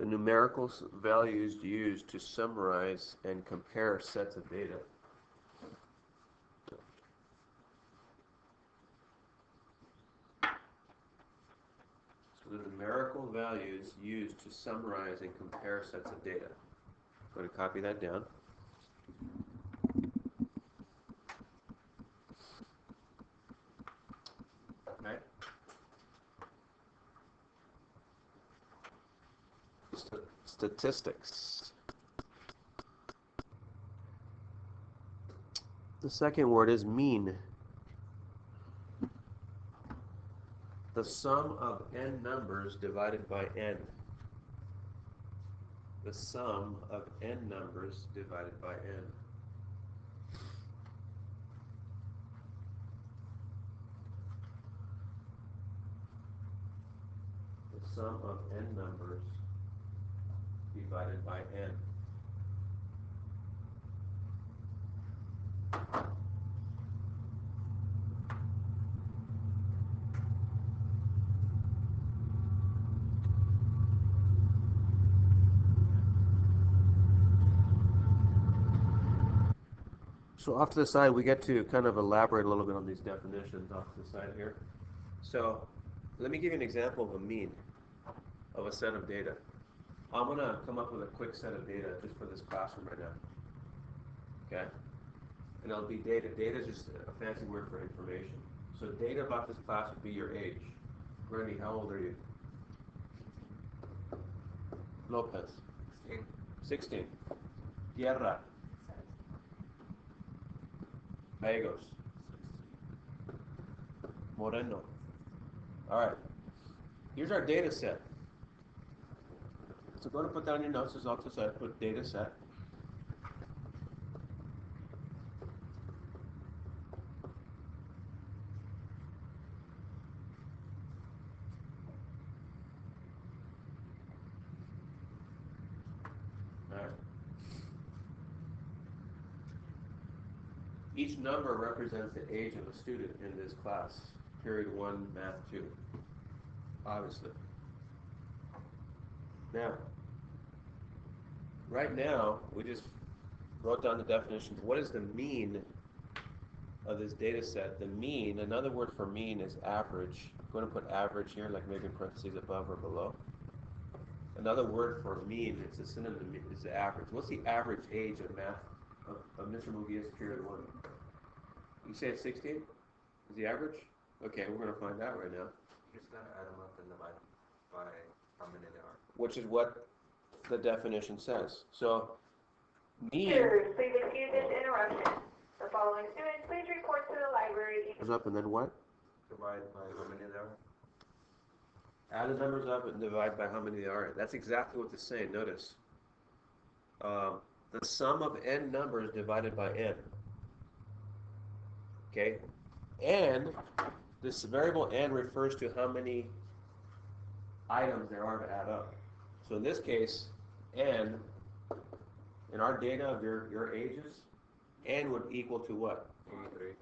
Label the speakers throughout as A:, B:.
A: The numerical values used to summarize and compare sets of data. So the numerical values used to summarize and compare sets of data. I'm going to copy that down. Okay. Statistics. The second word is mean. The sum of n numbers divided by n. The sum of n numbers divided by n. The sum of n numbers divided by n. So off to the side, we get to kind of elaborate a little bit on these definitions off to the side here. So let me give you an example of a mean of a set of data. I'm going to come up with a quick set of data just for this classroom right now. Okay? And it'll be data. Data is just a fancy word for information. So data about this class would be your age. Randy, how old are you? Lopez. 16. Tierra. Gallegos. Moreno. All right. Here's our data set. So go to put down your notes as off to the side. Put data set. All right. Each number represents the age of a student in this class. Period 1, Math 2. Obviously. Now, right now, we just wrote down the definitions. What is the mean of this data set? The mean, another word for mean is average. I'm going to put average here, like maybe in parentheses above or below. Another word for mean, it's a synonym, is the average. What's the average age of math of Mr. Mugia's period 1? You say it's 16? Is the average? Okay, we're going to find out right now.
B: You're just going to add them up and divide by how many there are.
A: Which is what the definition says. So, mean...
C: Please excuse this interruption. The following students, please report to the library.
A: Up and then what?
B: Divide by how many there are.
A: Add the numbers up and divide by how many there are. That's exactly what it's saying. Notice. The sum of n numbers divided by n. Okay? And this variable n refers to how many items there are to add up. So in this case, n, in our data of your ages, n would equal to what?
B: 83.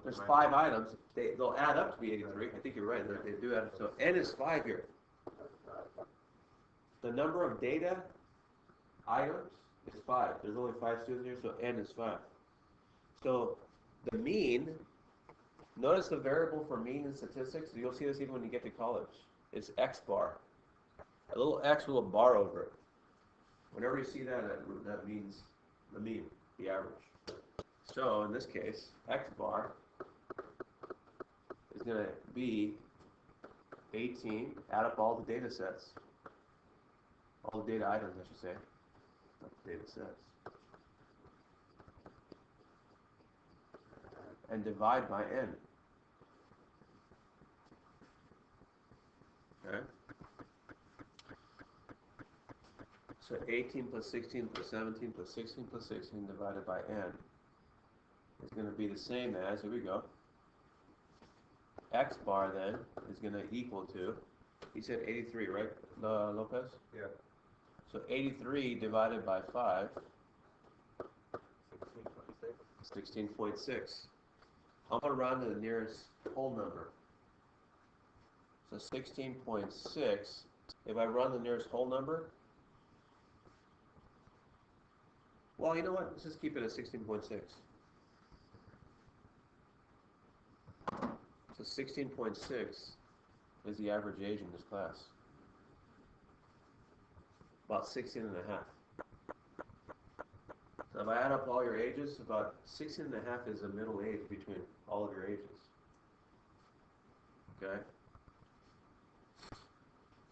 A: There's 5 items. They'll add up to be 83. I think you're right. They do add up. So n is 5 here. The number of data items is 5. There's only 5 students here, so n is 5. So the mean, notice the variable for mean in statistics. You'll see this even when you get to college. It's x bar. A little x with a bar over it. Whenever you see that, that means the mean, the average. So in this case, x bar is going to be 18. Add up all the data sets. All the data items, I should say. Not data sets. And divide by n. Okay? So 18 plus 16 plus 17 plus 16 plus 16 divided by n is going to be the same as, here we go, x bar then is going to equal to, he said 83, right, Lopez?
B: Yeah.
A: So 83 divided by 5,
B: 16.6.
A: 16.6. I'm going to round to the nearest whole number. So 16.6 If I run the nearest whole number, well, you know what? Let's just keep it at 16.6. So 16.6 is the average age in this class. About 16 and a half. So if I add up all your ages, about 16 and a half is the middle age between all of your ages. Okay?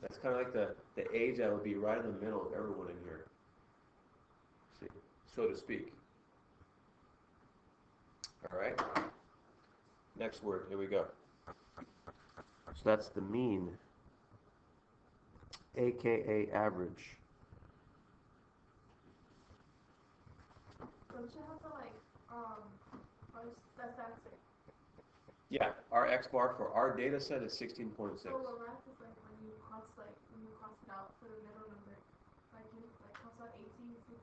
A: That's kind of like the age that would be right in the middle of everyone in here. See, so to speak. All right? Next word, here we go. So that's the mean, aka average.
D: Don't you have to that's answer.
C: Yeah, our X bar for our data set is 16.6.
D: So what math is like when you cross it out for the middle number, like you cross out 18, 16, 16,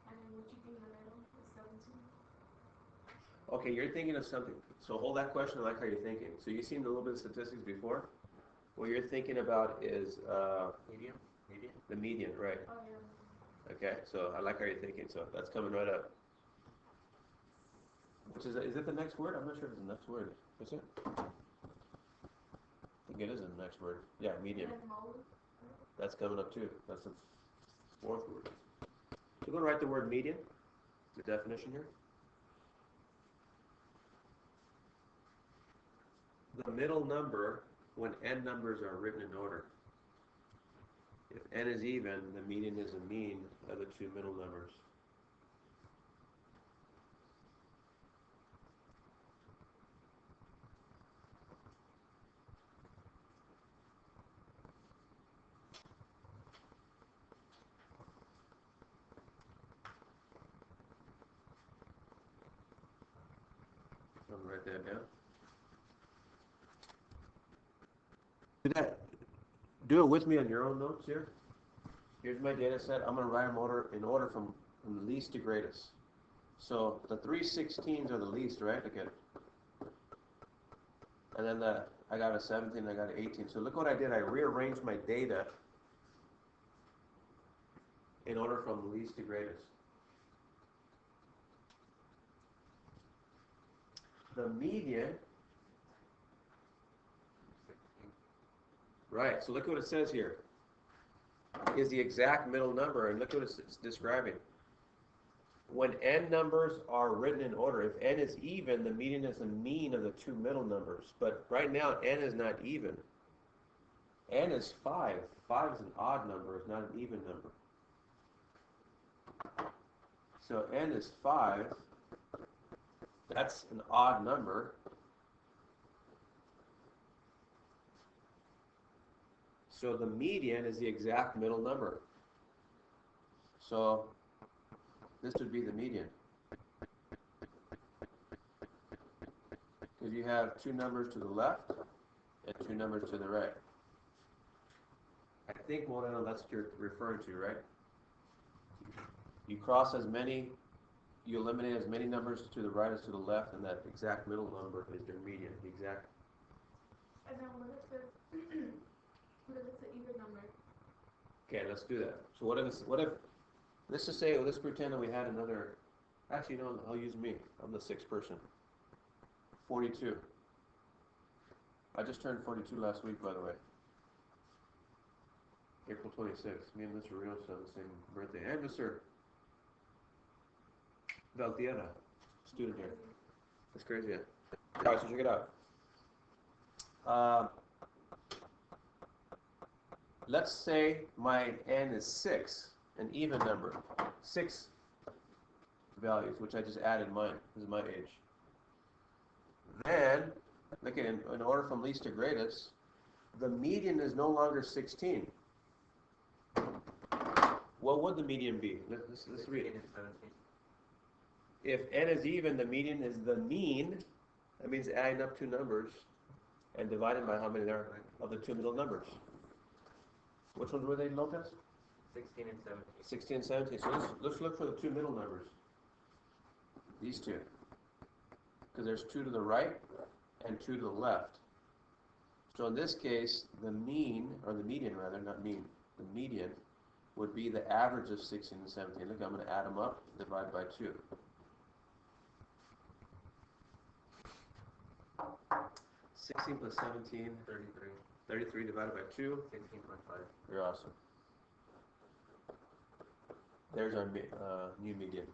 D: and then what you think in the middle is 17.
C: Okay, you're thinking of something. So hold that question. I like how you're thinking. So you've seen a little bit of statistics before. What you're thinking about is
B: Median?
C: the median, right?
D: Oh yeah.
C: Okay, so I like how you're thinking. So that's coming right up. Which is it the next word? I'm not sure if it's the next word. Is it? I think it is the next word. Yeah, median.
D: And then mode.
C: That's coming up too. That's the fourth word. So go and write the word median, the definition here. The middle number when n numbers are written in order. If n is even, the median is the mean of the two middle numbers. I'm gonna write that down. Do it with me on your own notes here. Here's my data set. I'm going to write them in order from least to greatest. So the 316s are the least, right? Okay. And then I got a 17, I got an 18. So look what I did. I rearranged my data in order from least to greatest. The median, right, so look what it says here, is the exact middle number, and look what it's describing. When n numbers are written in order, if n is even, the median is the mean of the two middle numbers. But right now, n is not even. N is 5. 5 is an odd number, it's not an even number. So n is 5. That's an odd number. So the median is the exact middle number. So this would be the median. Because you have two numbers to the left and two numbers to the right. I think, Moreno, that's what you're referring to, right? You cross as many, you eliminate as many numbers to the right as to the left, and that exact middle number is your median. The exact.
D: And then what if it's an even number?
C: Okay, let's do that. So what if let's just say, let's pretend that we had another, actually no, I'll use me. I'm the sixth person. 42. I just turned 42 last week, by the way. April 26th. Me and Mr. Rios have the same birthday. And Mr. Valtierra, student here. That's crazy, yeah. All right, so check it out. Let's say my n is 6, an even number. 6 values, which I just added mine. This is my age. Then, look at in order from least to greatest, the median is no longer 16. What would the median be? Let's read it. If n is even, the median is the mean. That means adding up two numbers and dividing by how many there are of the two middle numbers. Which ones were they, Lopez?
B: 16 and 17.
C: 16 and 17. So let's look for the two middle numbers. These two. Because there's two to the right and two to the left. So in this case, the mean, or the median rather, not mean, the median would be the average of 16 and 17. Look, I'm going to add them up, divide by 2. 16 plus 17,
B: 33.
C: 33 divided by 2.
B: 16.5.
C: You're awesome. There's our new median.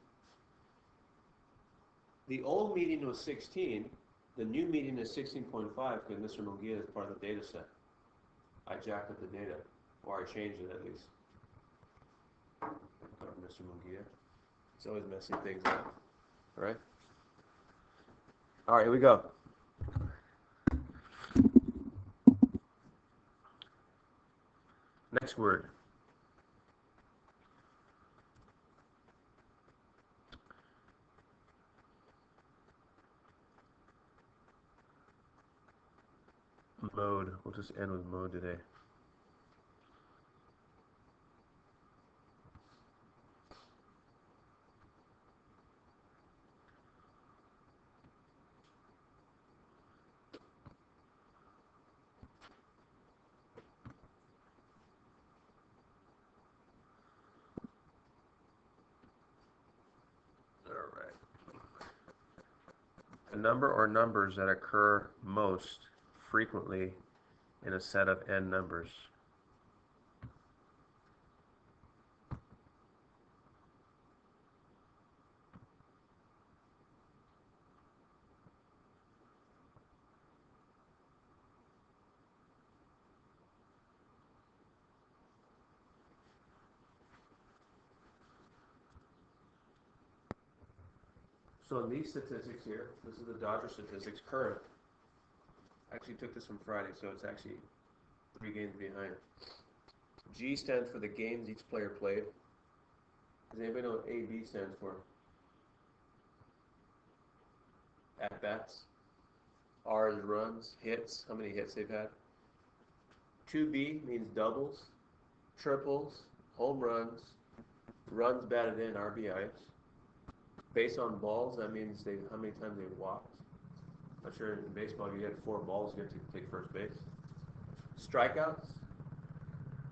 C: The old median was 16. The new median is 16.5 because Mr. Munguia is part of the data set. I jacked up the data, or I changed it at least. Mr. Munguia. It's always messing things up. All right? All right, here we go. Next word. Mode. We'll just end with mode today. All right. A number or numbers that occur most frequently in a set of n numbers. So in these statistics here, this is the Dodger statistics current. I actually took this from Friday, so it's actually 3 games behind. G stands for the games each player played. Does anybody know what AB stands for? At-bats. R is runs, hits, how many hits they've had. 2B means doubles, triples, home runs, runs batted in, RBIs. Base on balls, that means how many times they walked. I'm sure in baseball you get 4 balls, you get to take first base. Strikeouts,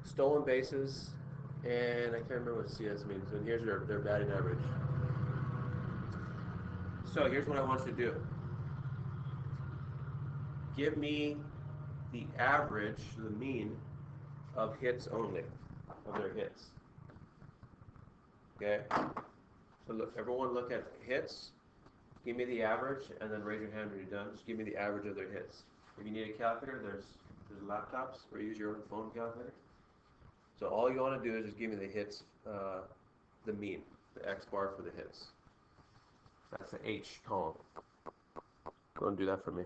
C: stolen bases, and I can't remember what CS means. And here's their batting average. So here's what I want you to do. Give me the average, the mean, of hits only, of their hits. Okay? So look, everyone look at hits. Give me the average, and then raise your hand when you're done. Just give me the average of their hits. If you need a calculator, there's laptops, or use your own phone calculator. So all you want to do is just give me the hits, the mean, the X bar for the hits. That's the H column. Go and do that for me.